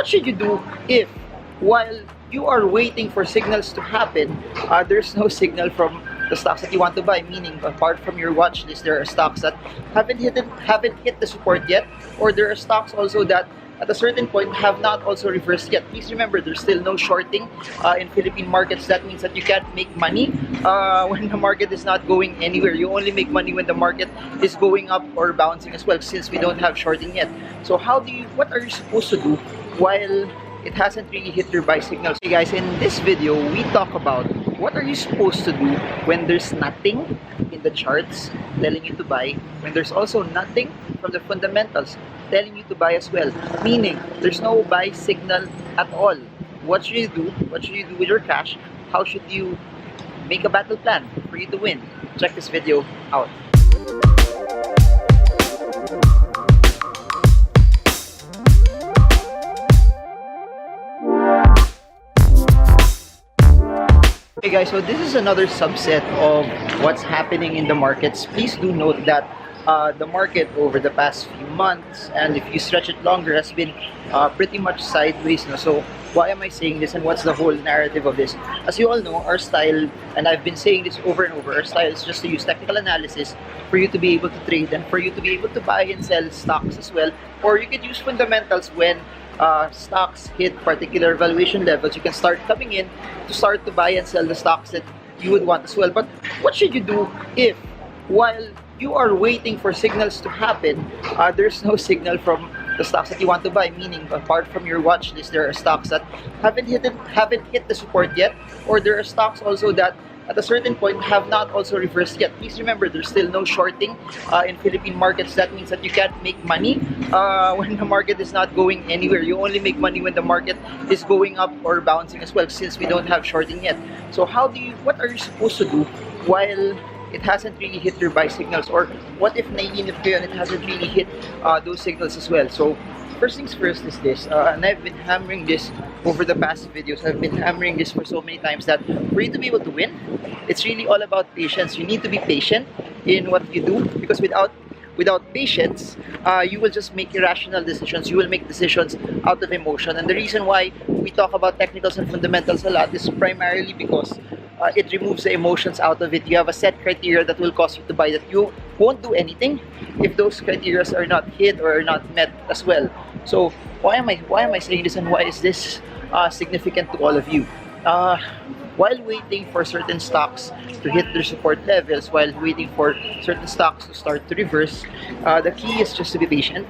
what should you do if, while you are waiting for signals to happen, there's no signal from the stocks that you want to buy? Meaning, apart from your watch list, there are stocks that haven't hit the support yet, or there are stocks also that at a certain point have not also reversed yet. Please remember, there's still no shorting in Philippine markets. That means that you can't make money when the market is not going anywhere. You only make money when the market is going up or bouncing as well, since we don't have shorting yet. So what are you supposed to do while it hasn't really hit your buy signals? Hey guys, in this video, we talk about what are you supposed to do when there's nothing in the charts telling you to buy, when there's also nothing from the fundamentals telling you to buy as well, meaning there's no buy signal at all. What should you do? What should you do with your cash? How should you make a battle plan for you to win? Check this video out. Hey guys, so this is another subset of what's happening in the markets. Please do note that the market over the past few months, and if you stretch it longer, has been pretty much sideways. No? So why am I saying this, and what's the whole narrative of this? As you all know, our style, and I've been saying this over and over, our style is just to use technical analysis for you to be able to trade and for you to be able to buy and sell stocks as well. Or you could use fundamentals when stocks hit particular valuation levels. You can start coming in to start to buy and sell the stocks that you would want as well. But what should you do if, while you are waiting for signals to happen, there's no signal from the stocks that you want to buy? Meaning, apart from your watch list, there are stocks that haven't hit the support yet, or there are stocks also that at a certain point have not also reversed yet. Please remember, there's still no shorting in Philippine markets. That means that you can't make money when the market is not going anywhere. You only make money when the market is going up or bouncing as well, since we don't have shorting yet. So what are you supposed to do while it hasn't really hit your buy signals? Or what if naiinip kayo and it hasn't really hit those signals as well? So first things first is this, and I've been hammering this over the past videos. I've been hammering this for so many times that for you to be able to win, it's really all about patience. You need to be patient in what you do, because without patience, you will just make irrational decisions. You will make decisions out of emotion. And the reason why we talk about technicals and fundamentals a lot is primarily because it removes the emotions out of it. You have a set criteria that will cause you to buy, that you won't do anything if those criteria are not hit or are not met as well. So why am I saying this, and why is this significant to all of you? While waiting for certain stocks to hit their support levels, while waiting for certain stocks to start to reverse, the key is just to be patient,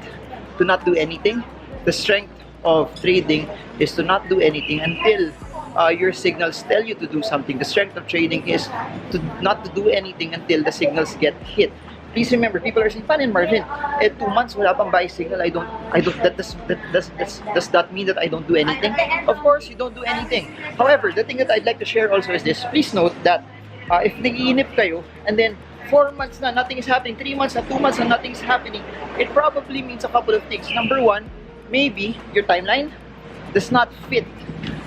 to not do anything. The strength of trading is to not do anything until your signals tell you to do something. The strength of trading is not to do anything until the signals get hit. Please remember, people are saying, "Paano margin? 2 months wala pang buy signal. Does that mean that I don't do anything?" Of course, you don't do anything. However, the thing that I'd like to share also is this. Please note that if nag-iinip kayo and then 4 months na nothing is happening, 3 months na, 2 months na nothing is happening, it probably means a couple of things. Number one, maybe your timeline does not fit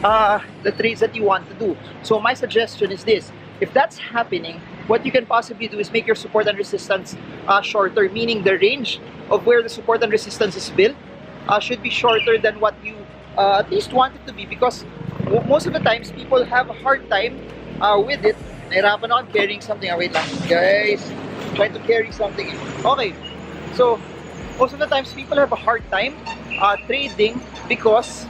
the trades that you want to do. So my suggestion is this: if that's happening, what you can possibly do is make your support and resistance shorter, meaning the range of where the support and resistance is built should be shorter than what you at least want it to be, because most of the times people have a hard time with it. Nahirapan ako carrying something. Wait lang, guys. Try to carry something. Okay. So, most of the times people have a hard time trading because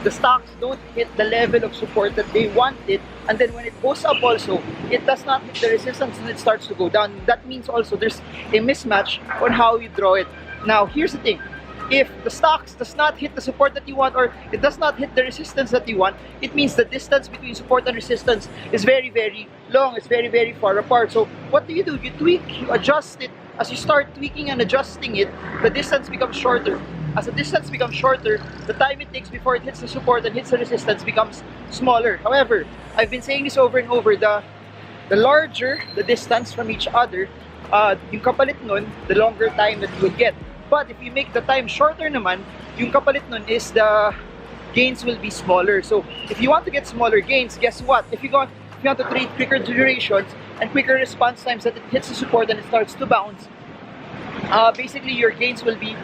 the stocks don't hit the level of support that they wanted, and then when it goes up also, it does not hit the resistance and it starts to go down. That means also there's a mismatch on how you draw it. Now, here's the thing. If the stocks does not hit the support that you want, or it does not hit the resistance that you want, it means the distance between support and resistance is very, very long. It's very, very far apart. So what do? You tweak, you adjust it. As you start tweaking and adjusting it, the distance becomes shorter. As the distance becomes shorter, the time it takes before it hits the support and hits the resistance becomes smaller. However, I've been saying this over and over, the larger the distance from each other, yung kapalit nun, the longer time that you will get. But if you make the time shorter naman, yung kapalit nun is the gains will be smaller. So if you want to get smaller gains, guess what? If you want to trade quicker durations and quicker response times that it hits the support and it starts to bounce, basically your gains will be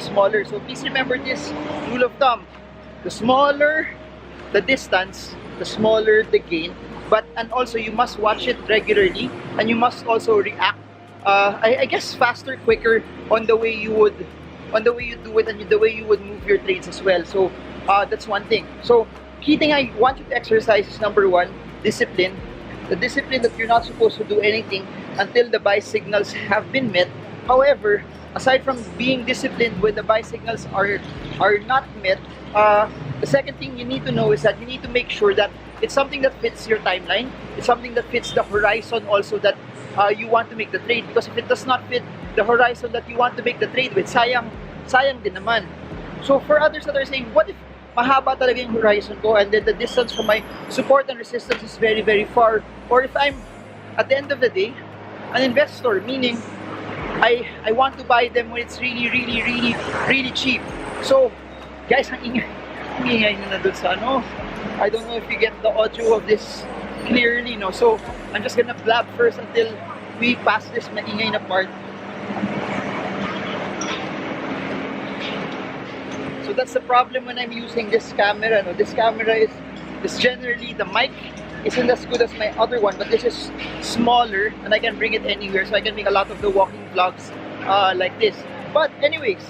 smaller. So please remember this rule of thumb: the smaller the distance, the smaller the gain. But and also you must watch it regularly, and you must also react. I guess faster, quicker on the way you would, on the way you do it, and the way you would move your trades as well. So that's one thing. So key thing I want you to exercise is number one, discipline. The discipline that you're not supposed to do anything until the buy signals have been met. However, aside from being disciplined when the buy signals are not met, the second thing you need to know is that you need to make sure that it's something that fits your timeline. It's something that fits the horizon also that you want to make the trade. Because if it does not fit the horizon that you want to make the trade with, sayang din naman. So for others that are saying, what if mahaba talaga yung horizon ko and then the distance from my support and resistance is very, very far? Or if I'm, at the end of the day, an investor, meaning I want to buy them when it's really, really, really, really cheap. So, guys, ang ingay na dun sa ano. I don't know if you get the audio of this clearly, no? So, I'm just gonna blab first until we pass this maingay na part. So that's the problem when I'm using this camera, no? This camera is generally, the mic isn't as good as my other one, but this is smaller and I can bring it anywhere, so I can make a lot of the walking vlogs like this. But anyways,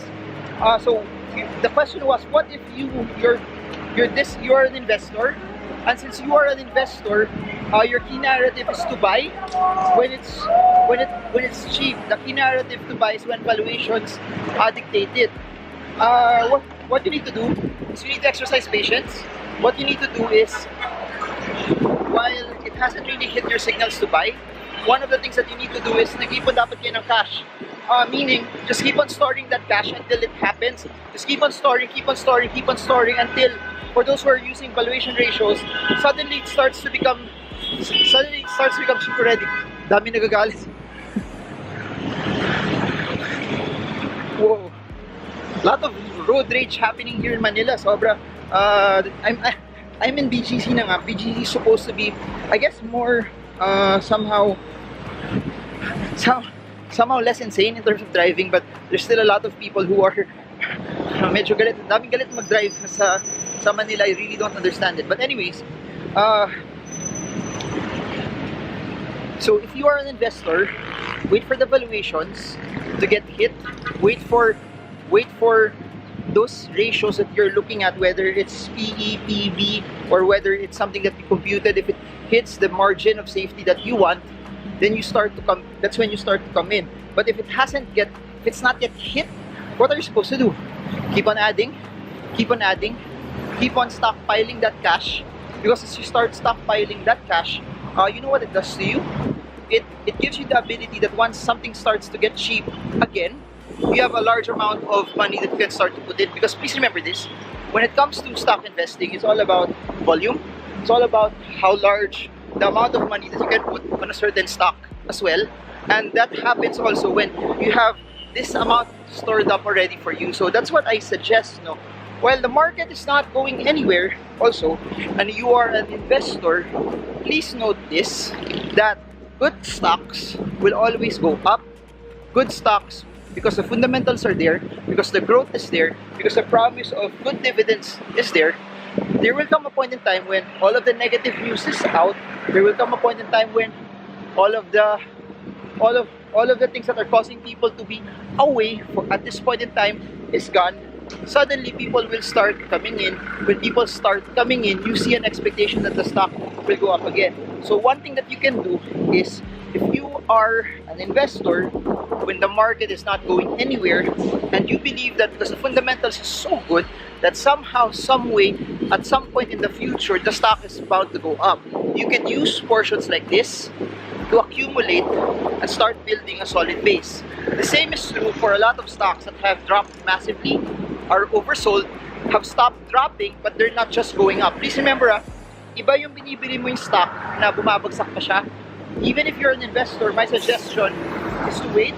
so the question was, what if you're an investor, and since you are an investor, your key narrative is to buy when it's cheap. The key narrative to buy is when valuations dictate it. What you need to do is you need to exercise patience. What you need to do is, while it hasn't really hit your signals to buy, one of the things that you need to do is nag-ipon dapat kayo ng cash. Meaning, just keep on storing that cash until it happens. Just keep on storing until, for those who are using valuation ratios, suddenly it starts to become super ready. Dami nagagalit. Whoa. Lot of road rage happening here in Manila. Sobra. I'm in BGC na nga. BGC is supposed to be, I guess, more somehow less insane in terms of driving, but there's still a lot of people who are medyo galit. Daming galit mag-drive sa Manila. I really don't understand it. But anyways, so if you are an investor, wait for the valuations to get hit. Wait for those ratios that you're looking at, whether it's PE, PB, or whether it's something that you computed. If it hits the margin of safety that you want, then you start to come. That's when you start to come in. But if it's not yet hit, what are you supposed to do? Keep on adding, keep on stockpiling that cash. Because as you start stockpiling that cash, you know what it does to you? It gives you the ability that once something starts to get cheap again, you have a large amount of money that you can start to put in. Because please remember this, when it comes to stock investing, it's all about volume. It's all about how large the amount of money that you can put on a certain stock as well. And that happens also when you have this amount stored up already for you. So that's what I suggest, no? While the market is not going anywhere also, and you are an investor, please note this, that good stocks will always go up. Good stocks, because the fundamentals are there, because the growth is there, because the promise of good dividends is there. There will come a point in time when all of the negative news is out. There will come a point in time when all of the things that are causing people to be away at this point in time is gone. Suddenly people will start coming in. When people start coming in, you see an expectation that the stock will go up again. So one thing that you can do is, if you are an investor, when the market is not going anywhere, and you believe that because the fundamentals is so good that somehow, some way, at some point in the future, the stock is about to go up, you can use portions like this to accumulate and start building a solid base. The same is true for a lot of stocks that have dropped massively, are oversold, have stopped dropping, but they're not just going up. Please remember, iba yung binibili mo yung stock na bumabagsak pa siya. Even if you're an investor, my suggestion is to wait.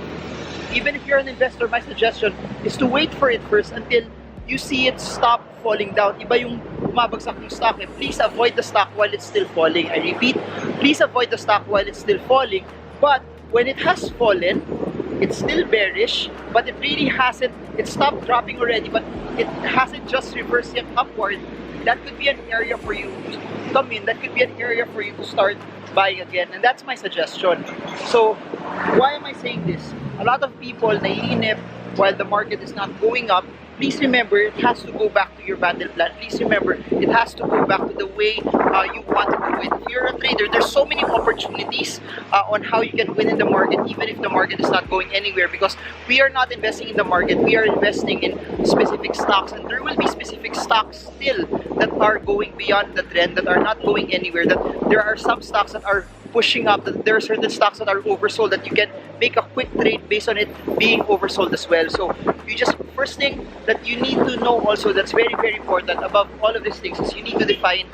Even if you're an investor, my suggestion is to wait for it first until you see it stop falling down. Iba yung bumabagsak yung stock. And please avoid the stock while it's still falling. I repeat, please avoid the stock while it's still falling. But when it has fallen, it's still bearish, but it really hasn't, it stopped dropping already, but it hasn't just reversed yet upward. That could be an area for you to come in. That could be an area for you to start buying again. And that's my suggestion. So why am I saying this? A lot of people naiinip while the market is not going up. Please remember, it has to go back to your battle plan. Please remember, it has to go back to the way you want to do it. If you're a trader, there's so many opportunities on how you can win in the market, even if the market is not going anywhere, because we are not investing in the market, we are investing in specific stocks, and there will be specific stocks still that are going beyond the trend, that are not going anywhere, that there are some stocks that are pushing up, that there are certain stocks that are oversold, that you can make a quick trade based on it being oversold as well. So you just, first thing that you need to know also, that's very, very important above all of these things, is you need to define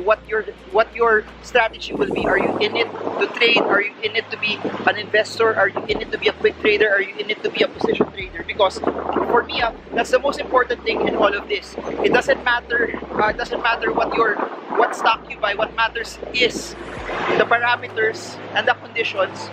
what your strategy will be. Are you in it to trade? Are you in it to be an investor? Are you in it to be a quick trader? Are you in it to be a position trader? Because for me, that's the most important thing in all of this. It doesn't matter. It doesn't matter what stock you buy. What matters is the parameters and the conditions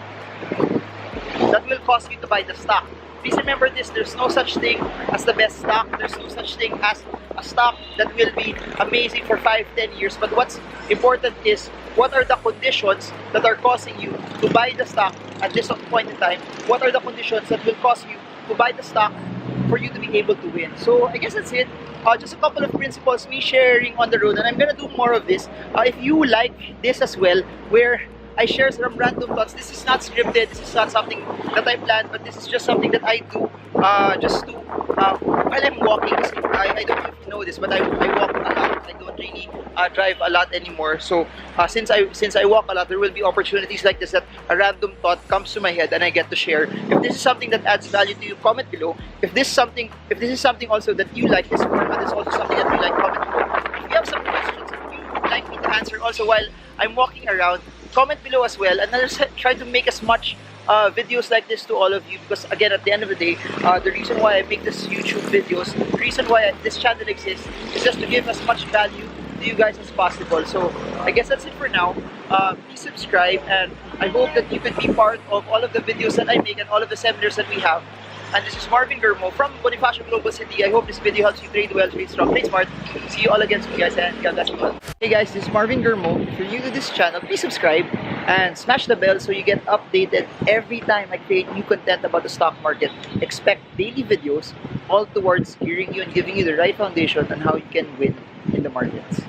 that will cause you to buy the stock. Please remember this, there's no such thing as the best stock. There's no such thing as a stock that will be amazing for 5-10 years. But what's important is, what are the conditions that are causing you to buy the stock at this point in time? What are the conditions that will cause you to buy the stock for you to be able to win? So I guess that's it. Just a couple of principles, me sharing on the road, and I'm gonna do more of this. If you like this as well, where I share some random thoughts. This is not scripted, this is not something that I planned, but this is just something that I do just to, while I'm walking. I don't know if you know this, but I walk a lot. I don't really drive a lot anymore. So since I walk a lot, there will be opportunities like this that a random thought comes to my head and I get to share. If this is something that adds value to you, comment below. If this is something also that you like, this format is also something that you like, comment below. If you have some questions that you would like me to answer also while I'm walking around, comment below as well, and I'll try to make as much videos like this to all of you, because again, at the end of the day, the reason why I make this YouTube videos, the reason why this channel exists, is just to give as much value to you guys as possible. So I guess that's it for now. Please subscribe, and I hope that you could be part of all of the videos that I make and all of the seminars that we have. And this is Marvin Germo from Bonifacio Global City. I hope this video helps you trade well, trade strong, trade smart. See you all again soon, guys, and God bless you all. Hey guys, this is Marvin Germo. If you're new to this channel, please subscribe and smash the bell so you get updated every time I create new content about the stock market. Expect daily videos, all towards gearing you and giving you the right foundation on how you can win in the markets.